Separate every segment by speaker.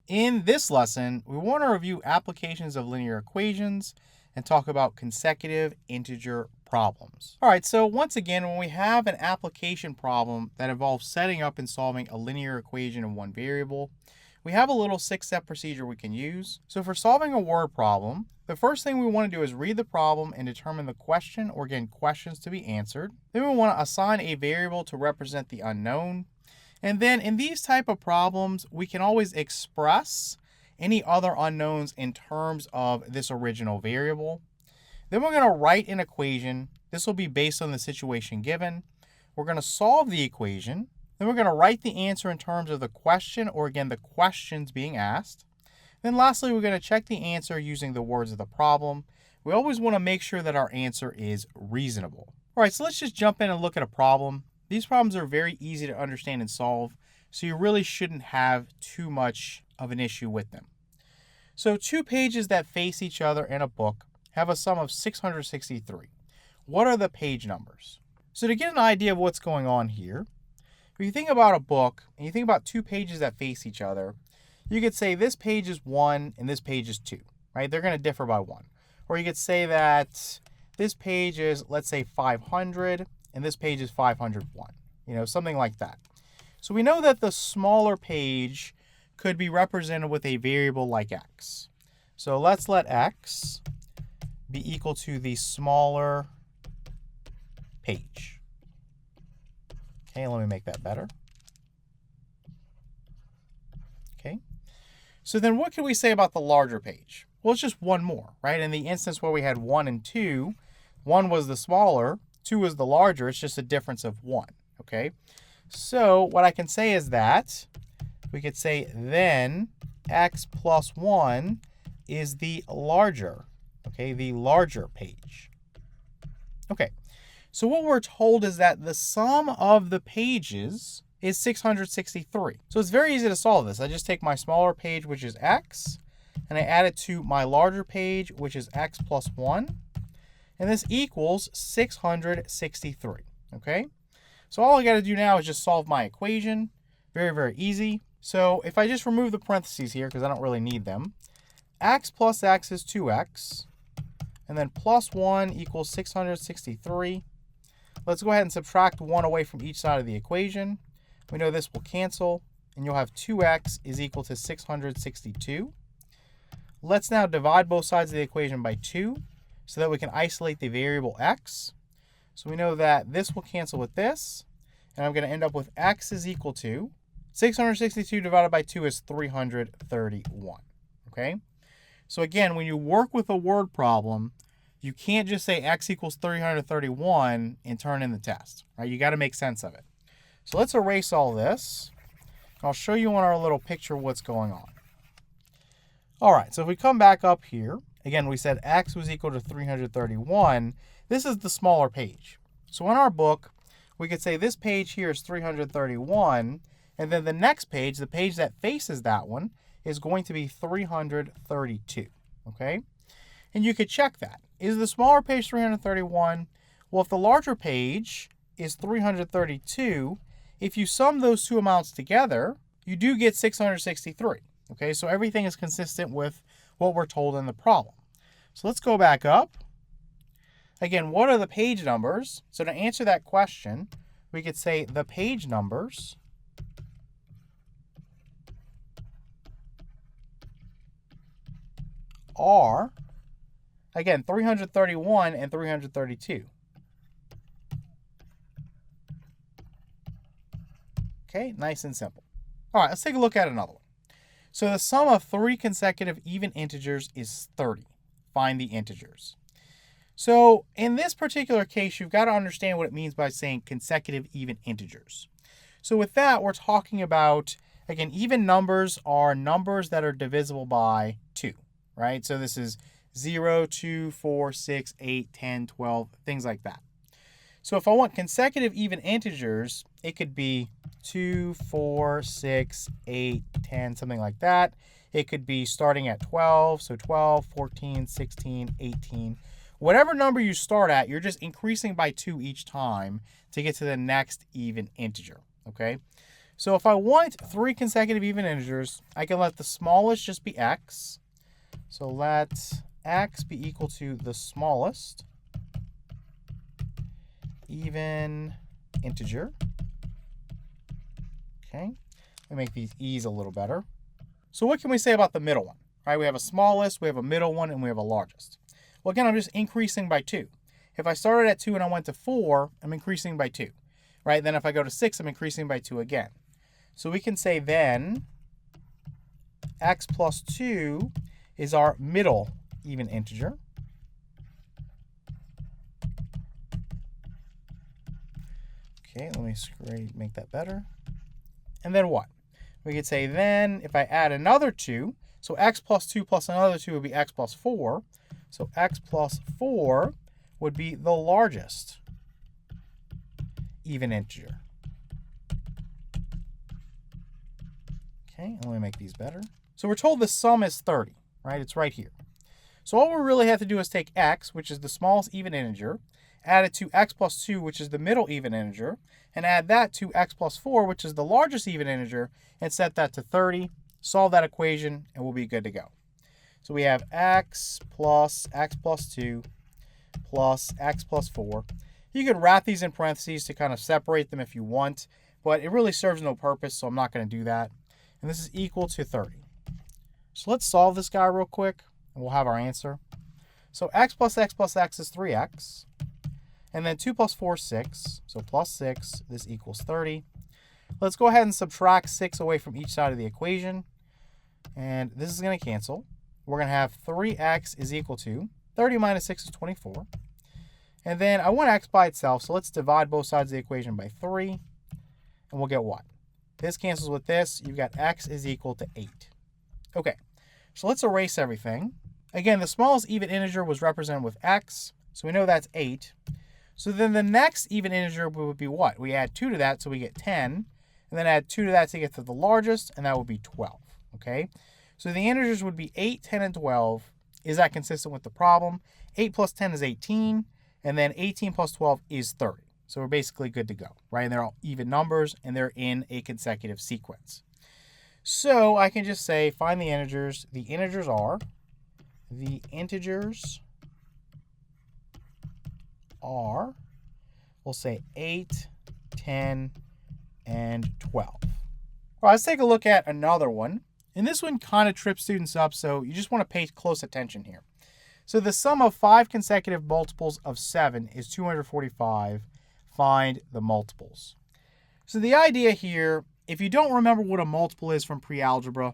Speaker 1: In this lesson, we want to review applications of linear equations and talk about consecutive integer problems. All right, so once again, when we have an application problem that involves setting up and solving a linear equation in one variable, we have a little 6-step procedure we can use. So for solving a word problem, the first thing we want to do is read the problem and determine the question, or again, questions to be answered. Then we want to assign a variable to represent the unknown. And then in these type of problems, we can always express any other unknowns in terms of this original variable. Then we're going to write an equation. This will be based on the situation given. We're going to solve the equation. Then we're going to write the answer in terms of the question, or again, the questions being asked. Then lastly, we're going to check the answer using the words of the problem. We always want to make sure that our answer is reasonable. All right, so let's just jump in and look at a problem. These problems are very easy to understand and solve, so you really shouldn't have too much of an issue with them. So 2 pages that face each other in a book have a sum of 663. What are the page numbers? So to get an idea of what's going on here, if you think about a book and you think about 2 pages that face each other, you could say this page is 1 and this page is 2, right? They're going to differ by 1. Or you could say that this page is, let's say, 500 and this page is 501, something like that. So we know that the smaller page could be represented with a variable like x. So let's let x be equal to the smaller page. Okay, let me make that better. Okay. So then what can we say about the larger page? Well, it's just one more, right? In the instance where we had 1 and 2, 1 was the smaller, 2 is the larger. It's just a difference of 1, okay? So what I can say is that we could say then x plus 1 is the larger, okay, the larger page. Okay, so what we're told is that the sum of the pages is 663. So it's very easy to solve this. I just take my smaller page, which is x, and I add it to my larger page, which is x plus 1. And this equals 663, okay? So all I got to do now is just solve my equation. Very, very easy. So if I just remove the parentheses here, because I don't really need them, x plus x is 2x, and then plus 1 equals 663. Let's go ahead and subtract 1 away from each side of the equation. We know this will cancel, and you'll have 2x is equal to 662. Let's now divide both sides of the equation by 2, so that we can isolate the variable x. So we know that this will cancel with this, and I'm going to end up with x is equal to 662 divided by 2 is 331, okay? So again, when you work with a word problem, you can't just say x equals 331 and turn in the test, right? You got to make sense of it. So let's erase all this. I'll show you on our little picture what's going on. All right, so if we come back up here, again, we said x was equal to 331. This is the smaller page. So in our book, we could say this page here is 331, and then the next page, the page that faces that one, is going to be 332, okay? And you could check that. Is the smaller page 331? Well, if the larger page is 332, if you sum those two amounts together, you do get 663, okay? So everything is consistent with what we're told in the problem. So let's go back up. Again, what are the page numbers? So to answer that question, we could say the page numbers are, again, 331 and 332. Okay, nice and simple. All right, let's take a look at another one. So the sum of 3 consecutive even integers is 30. Find the integers. So in this particular case, you've got to understand what it means by saying consecutive even integers. So with that, we're talking about, again, even numbers are numbers that are divisible by 2, right? So this is 0, 2, 4, 6, 8, 10, 12, things like that. So if I want consecutive even integers, it could be 2, 4, 6, 8, 10, something like that. It could be starting at 12, so 12, 14, 16, 18. Whatever number you start at, you're just increasing by 2 each time to get to the next even integer, okay? So if I want 3 consecutive even integers, I can let the smallest just be x. So let x be equal to the smallest even integer. Okay, let me make these e's a little better. So what can we say about the middle one? All right, we have a smallest, we have a middle one, and we have a largest. Well, again, I'm just increasing by 2. If I started at 2 and I went to 4, I'm increasing by 2. Right? Then if I go to 6, I'm increasing by 2 again. So we can say then x plus 2 is our middle even integer. Okay, let me make that better. And then what? We could say then if I add another 2, so x plus 2 plus another 2 would be x plus 4. So x plus 4 would be the largest even integer. Okay, let me make these better. So we're told the sum is 30, right? It's right here. So all we really have to do is take x, which is the smallest even integer, add it to x plus 2, which is the middle even integer, and add that to x plus 4, which is the largest even integer, and set that to 30, solve that equation, and we'll be good to go. So we have x plus 2 plus x plus 4. You can wrap these in parentheses to kind of separate them if you want, but it really serves no purpose, so I'm not going to do that. And this is equal to 30. So let's solve this guy real quick, and we'll have our answer. So x plus x plus x is 3x. And then 2 plus 4 is 6. So plus 6, this equals 30. Let's go ahead and subtract 6 away from each side of the equation. And this is going to cancel. We're going to have 3x is equal to 30 minus 6 is 24. And then I want x by itself, so let's divide both sides of the equation by 3. And we'll get what? This cancels with this. You've got x is equal to 8. Okay, so let's erase everything. Again, the smallest even integer was represented with x, so we know that's 8. So then the next even integer would be what? We add 2 to that, so we get 10. And then add 2 to that to get to the largest, and that would be 12. Okay? So the integers would be 8, 10, and 12. Is that consistent with the problem? 8 plus 10 is 18, and then 18 plus 12 is 30. So we're basically good to go, right? And they're all even numbers, and they're in a consecutive sequence. So I can just say, find the integers. The integers are, we'll say 8, 10, and 12. All right, let's take a look at another one. And this one kind of trips students up, so you just want to pay close attention here. So the sum of 5 consecutive multiples of 7 is 245. Find the multiples. So the idea here, if you don't remember what a multiple is from pre-algebra,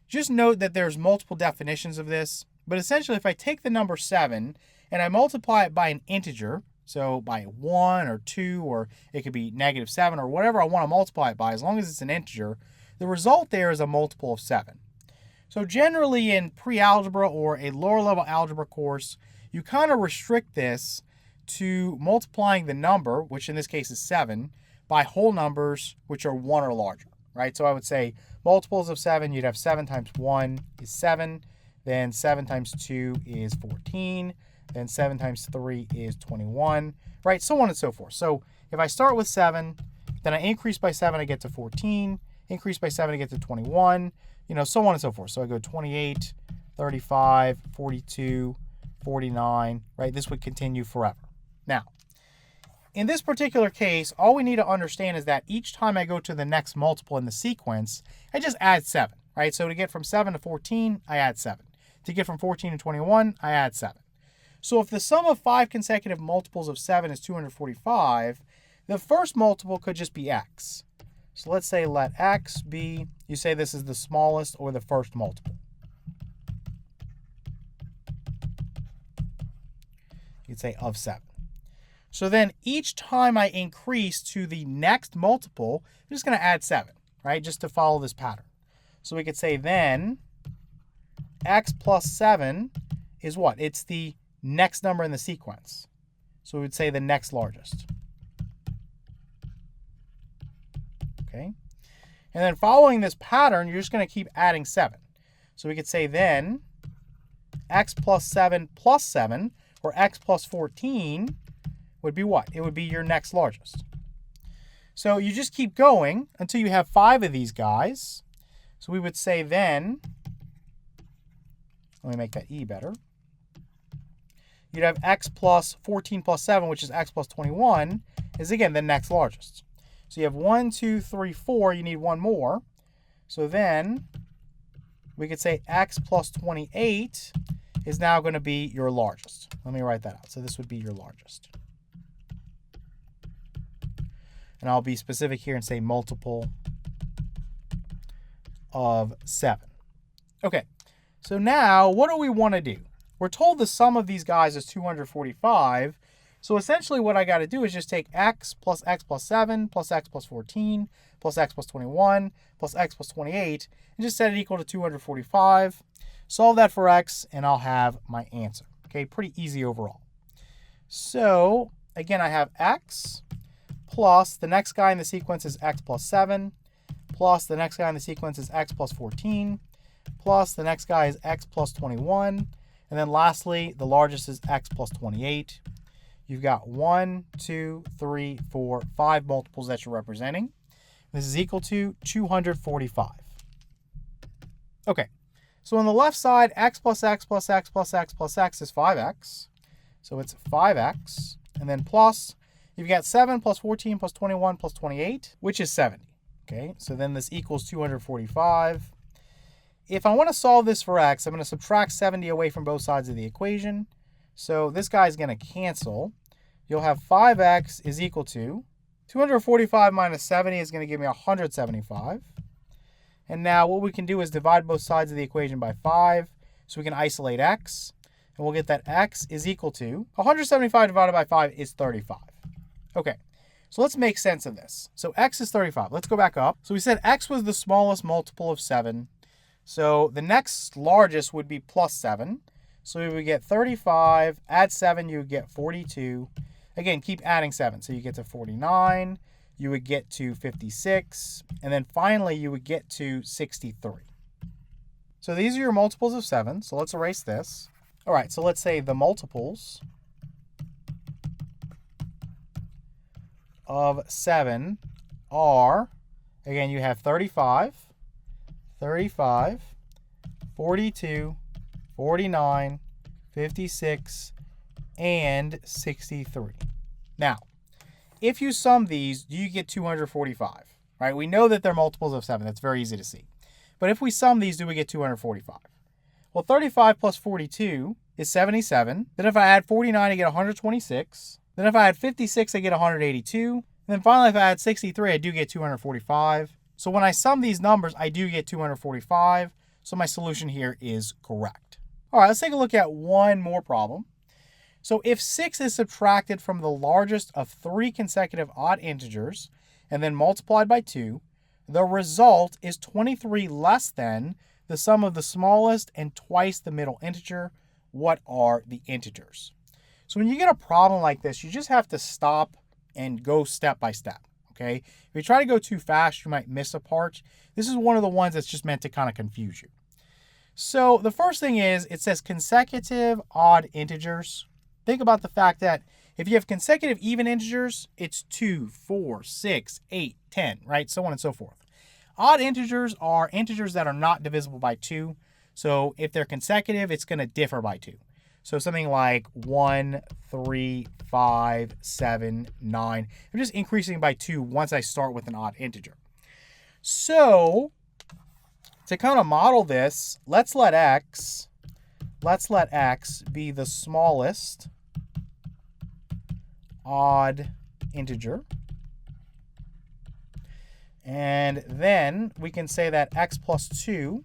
Speaker 1: just note that there's multiple definitions of this. But essentially, if I take the number 7 and I multiply it by an integer, so by 1 or 2, or it could be -7 or whatever I want to multiply it by, as long as it's an integer, the result there is a multiple of 7. So generally in pre-algebra or a lower level algebra course, you kind of restrict this to multiplying the number, which in this case is 7, by whole numbers, which are 1 or larger, right? So I would say multiples of 7, you'd have 7 times 1 is 7, then 7 times 2 is 14, then 7 times 3 is 21, right? So on and so forth. So if I start with 7, then I increase by 7, I get to 14, increase by 7, I get to 21, so on and so forth. So I go 28, 35, 42, 49, right? This would continue forever. Now, in this particular case, all we need to understand is that each time I go to the next multiple in the sequence, I just add 7, right? So to get from 7 to 14, I add 7. To get from 14 to 21, I add 7. So if the sum of 5 consecutive multiples of 7 is 245, the first multiple could just be x. So let's say let x be, you say this is the smallest or the first multiple. You'd say of 7. So then each time I increase to the next multiple, I'm just going to add 7, right? Just to follow this pattern. So we could say then x plus 7 is what? It's the next number in the sequence. So we would say the next largest. Okay? And then following this pattern, you're just going to keep adding 7. So we could say then x plus 7 plus 7, or x plus 14, would be what? It would be your next largest. So you just keep going until you have 5 of these guys. So we would say then, let me make that E better. You'd have x plus 14 plus 7, which is x plus 21, is again the next largest. So you have 1, 2, 3, 4. You need one more. So then we could say x plus 28 is now going to be your largest. Let me write that out. So this would be your largest. And I'll be specific here and say multiple of 7. Okay, so now what do we want to do? We're told the sum of these guys is 245. So essentially what I got to do is just take x plus 7 plus x plus 14 plus x plus 21 plus x plus 28 and just set it equal to 245. Solve that for x and I'll have my answer. Okay, pretty easy overall. So again, I have x plus the next guy in the sequence is x plus 7 plus the next guy in the sequence is x plus 14 plus the next guy is x plus 21. And then lastly, the largest is x plus 28. You've got 1, 2, 3, 4, 5 multiples that you're representing. This is equal to 245. Okay, so on the left side, x plus x plus x plus x plus x is 5x. So it's 5x. And then plus, you've got 7 plus 14 plus 21 plus 28, which is 70. Okay, so then this equals 245. If I want to solve this for x, I'm going to subtract 70 away from both sides of the equation. So this guy is going to cancel. You'll have 5x is equal to 245 minus 70 is going to give me 175. And now what we can do is divide both sides of the equation by 5. So we can isolate x. And we'll get that x is equal to 175 divided by 5 is 35. Okay, so let's make sense of this. So x is 35. Let's go back up. So we said x was the smallest multiple of 7. So the next largest would be plus 7. So we would get 35, add 7, you would get 42. Again, keep adding 7. So you get to 49, you would get to 56, and then finally you would get to 63. So these are your multiples of 7. So let's erase this. All right, so let's say the multiples of 7 are, again, you have 35, 42, 49, 56, and 63. Now, if you sum these, you get 245, right? We know that they're multiples of 7. That's very easy to see. But if we sum these, do we get 245? Well, 35 plus 42 is 77. Then if I add 49, I get 126. Then if I add 56, I get 182. And then finally, if I add 63, I do get 245. So when I sum these numbers, I do get 245. So my solution here is correct. All right, let's take a look at one more problem. So if 6 is subtracted from the largest of 3 consecutive odd integers and then multiplied by 2, the result is 23 less than the sum of the smallest and twice the middle integer. What are the integers? So when you get a problem like this, you just have to stop and go step by step. Okay? If you try to go too fast, you might miss a part. This is one of the ones that's just meant to kind of confuse you. So the first thing is, it says consecutive odd integers. Think about the fact that if you have consecutive even integers, it's 2, 4, 6, 8, 10, right? So on and so forth. Odd integers are integers that are not divisible by 2. So if they're consecutive, it's going to differ by 2. So something like 1, 3, 5, 7, 9. I'm just increasing by 2 once I start with an odd integer. So to kind of model this, let's let x be the smallest odd integer. And then we can say that x plus 2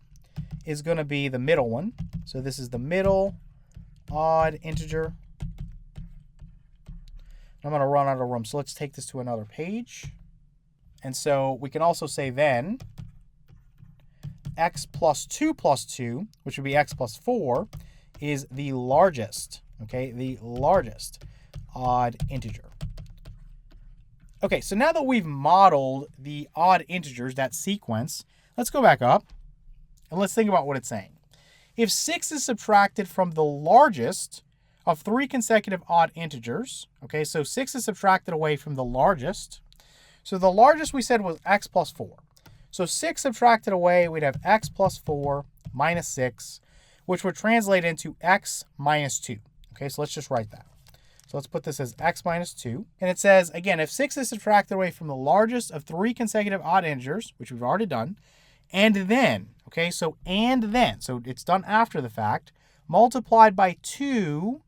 Speaker 1: is going to be the middle one. So this is the middle odd integer. I'm going to run out of room, so let's take this to another page. And so we can also say then x plus 2, which would be x plus 4, is the largest, okay, the largest odd integer. Okay, so now that we've modeled the odd integers, that sequence, let's go back up and let's think about what it's saying. If 6 is subtracted from the largest of 3 consecutive odd integers, okay, so 6 is subtracted away from the largest, So the largest we said was x plus 4. So 6 subtracted away, we'd have x plus 4 minus 6, which would translate into x minus 2. Okay, so let's just write that. So let's put this as x minus 2. And it says, again, if 6 is subtracted away from the largest of 3 consecutive odd integers, which we've already done, and then, okay, so it's done after the fact, multiplied by 2.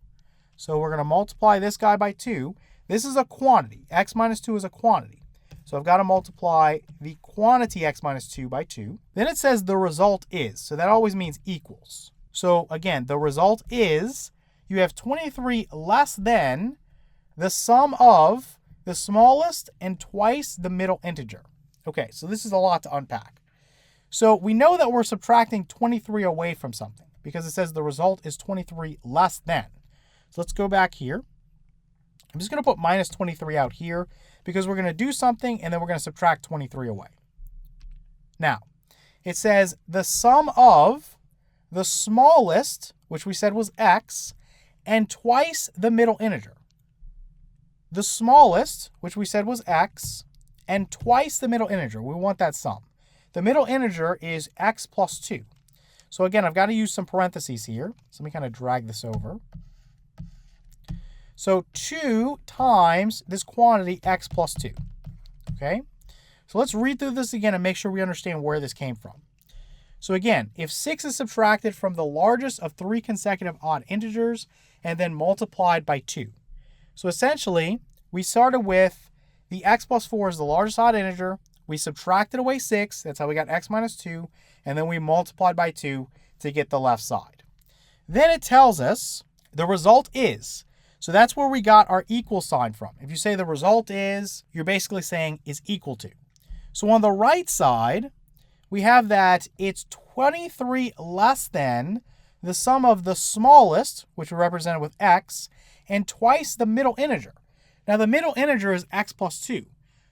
Speaker 1: So we're going to multiply this guy by 2. This is a quantity. X minus 2 is a quantity. So I've got to multiply the quantity x minus 2 by 2. Then it says the result is. So that always means equals. So again, the result is you have 23 less than the sum of the smallest and twice the middle integer. Okay, so this is a lot to unpack. So we know that we're subtracting 23 away from something because it says the result is 23 less than. So let's go back here. I'm just going to put minus 23 out here because we're going to do something and then we're going to subtract 23 away. Now, it says the sum of the smallest, which we said was x, and twice the middle integer. The smallest, which we said was x, and twice the middle integer. We want that sum. The middle integer is x plus 2. So again, I've got to use some parentheses here. So let me kind of drag this over. So 2 times this quantity x plus 2. Okay? So let's read through this again and make sure we understand where this came from. So again, if 6 is subtracted from the largest of 3 consecutive odd integers and then multiplied by 2. So essentially, we started with the x plus 4 is the largest odd integer. We subtracted away 6. That's how we got x minus 2. And then we multiplied by 2 to get the left side. Then it tells us the result is. So that's where we got our equal sign from. If you say the result is, you're basically saying is equal to. So on the right side, we have that it's 23 less than the sum of the smallest, which we represented with x, and twice the middle integer. Now the middle integer is x plus 2.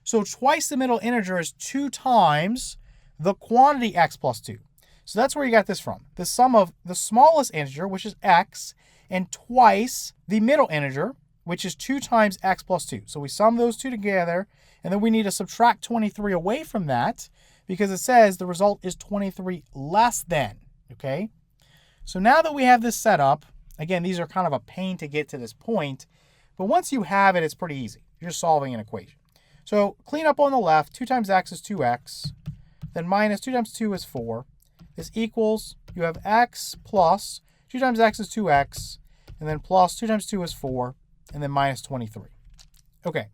Speaker 1: So twice the middle integer is 2 times the quantity x plus 2. So that's where you got this from. The sum of the smallest integer, which is x, and twice the middle integer, which is 2 times x plus 2. So we sum those two together, and then we need to subtract 23 away from that because it says the result is 23 less than, okay? So now that we have this set up, again, these are kind of a pain to get to this point, but once you have it, it's pretty easy. You're just solving an equation. So clean up on the left, 2 times x is 2x, then minus 2 times 2 is 4. This equals, you have x plus 2 times x is 2x, and then plus 2 times 2 is 4, and then minus 23. Okay,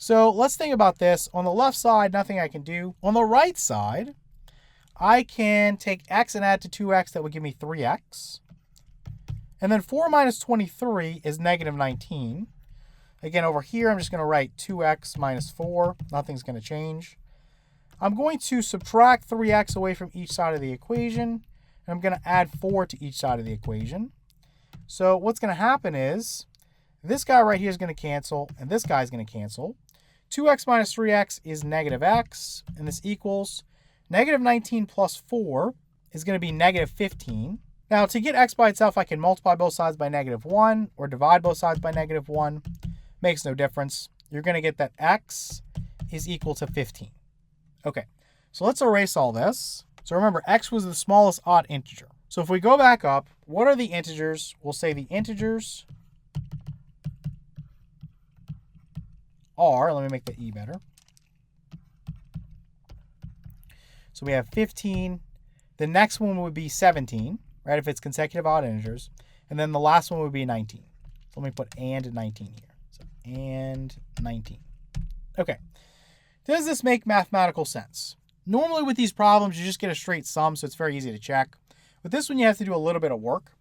Speaker 1: so let's think about this. On the left side, nothing I can do. On the right side, I can take x and add to 2x. That would give me 3x. And then 4 minus 23 is negative 19. Again, over here, I'm just going to write 2x minus 4. Nothing's going to change. I'm going to subtract 3x away from each side of the equation. And I'm going to add 4 to each side of the equation. So what's going to happen is this guy right here is going to cancel, and this guy is going to cancel. 2x minus 3x is negative x, and this equals negative 19 plus 4 is going to be negative 15. Now, to get x by itself, I can multiply both sides by negative 1 or divide both sides by negative 1. Makes no difference. You're going to get that x is equal to 15. Okay, so let's erase all this. So remember, x was the smallest odd integer. So if we go back up, what are the integers? We'll say the integers are, let me make the e better. So we have 15. The next one would be 17, right, if it's consecutive odd integers. And then the last one would be 19. So let me put and 19 here. So and 19. Okay. Does this make mathematical sense? Normally with these problems, you just get a straight sum, so it's very easy to check. With this one, you have to do a little bit of work.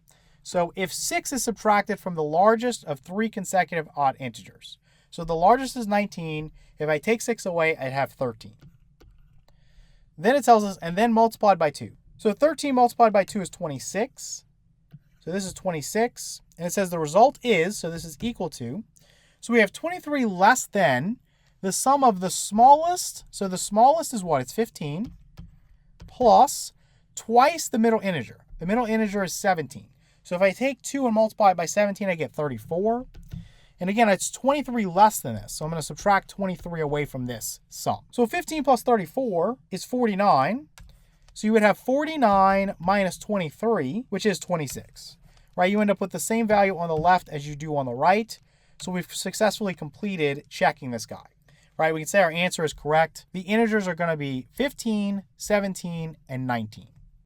Speaker 1: So if 6 is subtracted from the largest of 3 consecutive odd integers. So the largest is 19. If I take 6 away, I'd have 13. Then it tells us, and then multiplied by 2. So 13 multiplied by 2 is 26. So this is 26. And it says the result is, so this is equal to. So we have 23 less than the sum of the smallest. So the smallest is what? It's 15. Plus twice the middle integer. The middle integer is 17. So if I take 2 and multiply it by 17, I get 34. And again, it's 23 less than this. So I'm going to subtract 23 away from this sum. So 15 plus 34 is 49. So you would have 49 minus 23, which is 26. Right? You end up with the same value on the left as you do on the right. So we've successfully completed checking this guy. Right? We can say our answer is correct. The integers are going to be 15, 17, and 19.